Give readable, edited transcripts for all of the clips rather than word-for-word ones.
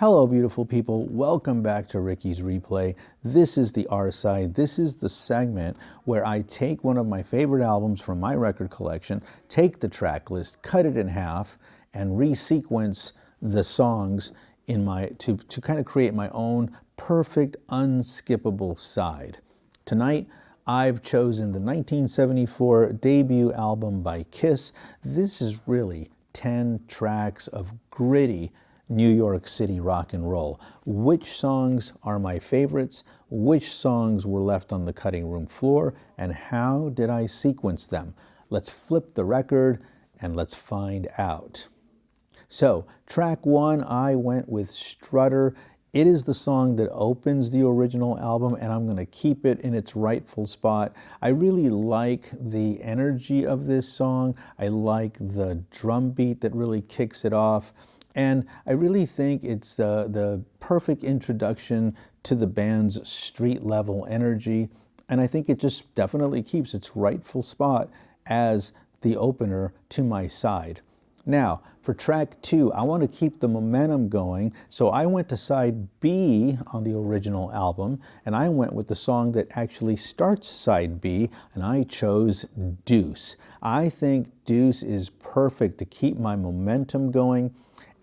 Hello, beautiful people. Welcome back to Ricky's Replay. This is the R side. This is the segment where I take one of my favorite albums from my record collection, take the track list, cut it in half, and resequence the songs in to kind of create my own perfect, unskippable side. Tonight, I've chosen the 1974 debut album by Kiss. This is really 10 tracks of gritty New York City rock and roll. Which songs are my favorites? Which songs were left on the cutting room floor? And how did I sequence them? Let's flip the record and let's find out. So, track one, I went with Strutter. It is the song that opens the original album, and I'm going to keep it in its rightful spot. I really like the energy of this song. I like the drum beat that really kicks it off. And I really think it's the perfect introduction to the band's street level energy. And I think it just definitely keeps its rightful spot as the opener to my side. Now, for track two, I want to keep the momentum going, so I went to side B on the original album, and I went with the song that actually starts side B, and I chose Deuce. I think Deuce is perfect to keep my momentum going,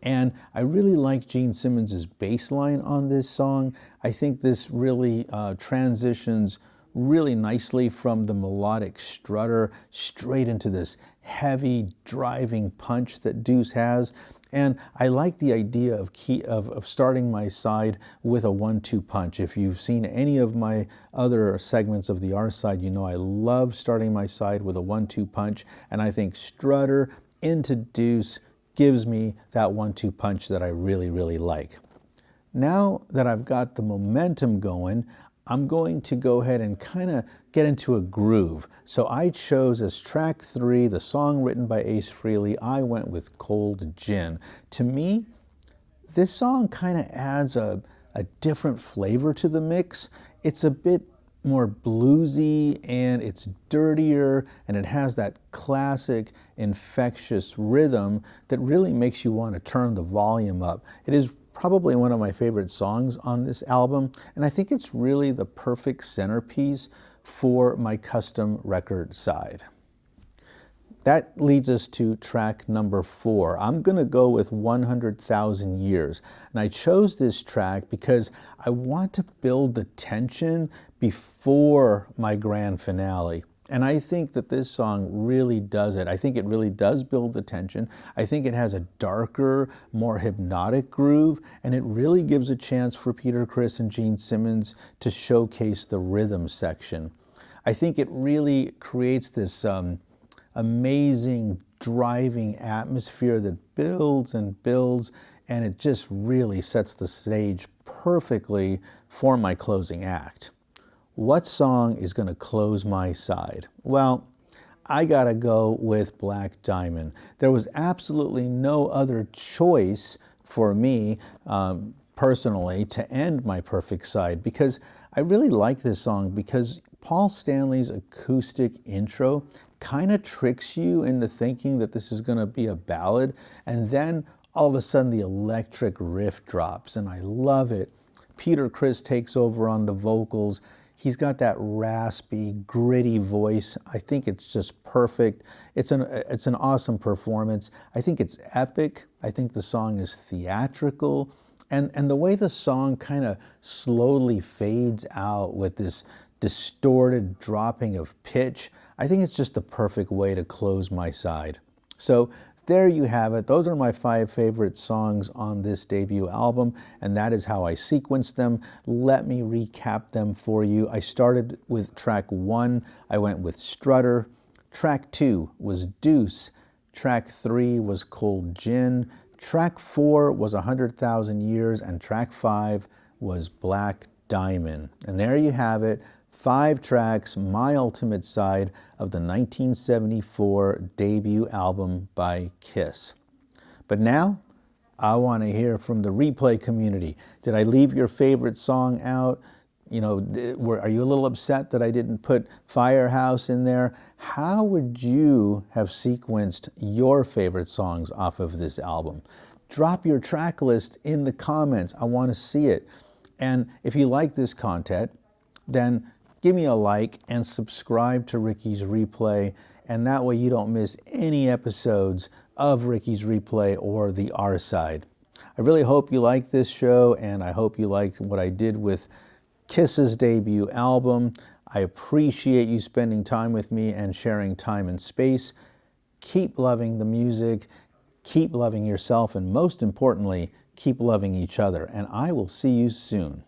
and I really like Gene Simmons' bass line on this song. I think this really transitions really nicely from the melodic strutter straight into this heavy driving punch that Deuce has. And I like the idea of starting my side with a 1-2 punch. If you've seen any of my other segments of the R side, you know I love starting my side with a 1-2 punch, and I think Strutter into Deuce gives me that 1-2 punch that I really, really like. Now that I've got the momentum going, I'm going to go ahead and kind of get into a groove. So I chose as track three, the song written by Ace Frehley. I went with Cold Gin. To me, this song kind of adds a different flavor to the mix. It's a bit more bluesy, and it's dirtier, and it has that classic infectious rhythm that really makes you want to turn the volume up. It is probably one of my favorite songs on this album, and I think it's really the perfect centerpiece for my custom record side. That leads us to track number four. I'm going to go with 100,000 Years. And I chose this track because I want to build the tension before my grand finale. And I think that this song really does it. I think it really does build the tension. I think it has a darker, more hypnotic groove, and it really gives a chance for Peter Criss and Gene Simmons to showcase the rhythm section. I think it really creates this amazing driving atmosphere that builds and builds, and it just really sets the stage perfectly for my closing act. What song is going to close my side? Well, I gotta go with Black Diamond. There was absolutely no other choice for me personally to end my perfect side, because I really like this song because Paul Stanley's acoustic intro kind of tricks you into thinking that this is going to be a ballad, and then all of a sudden the electric riff drops, and I love it. Peter Criss takes over on the vocals. He's got that raspy, gritty voice. I think it's just perfect. It's an awesome performance. I think it's epic. I think the song is theatrical. And the way the song kind of slowly fades out with this distorted dropping of pitch, I think it's just the perfect way to close my side. So there you have it. Those are my 5 favorite songs on this debut album, and that is how I sequenced them. Let me recap them for you. I started with track 1. I went with Strutter. Track 2 was Deuce. Track 3 was Cold Gin. Track 4 was 100,000 Years, and track 5 was Black Diamond. And there you have it. 5 tracks, my ultimate side of the 1974 debut album by Kiss. But now, I want to hear from the replay community. Did I leave your favorite song out? You know, are you a little upset that I didn't put Firehouse in there? How would you have sequenced your favorite songs off of this album? drop your track list in the comments. I want to see it. And if you like this content, then give me a like and subscribe to Ricci's Replay, and that way you don't miss any episodes of Ricci's Replay or the R Side. I really hope you like this show, and I hope you liked what I did with Kiss's debut album. I appreciate you spending time with me and sharing time and space. Keep loving the music, keep loving yourself, and most importantly, keep loving each other. And I will see you soon.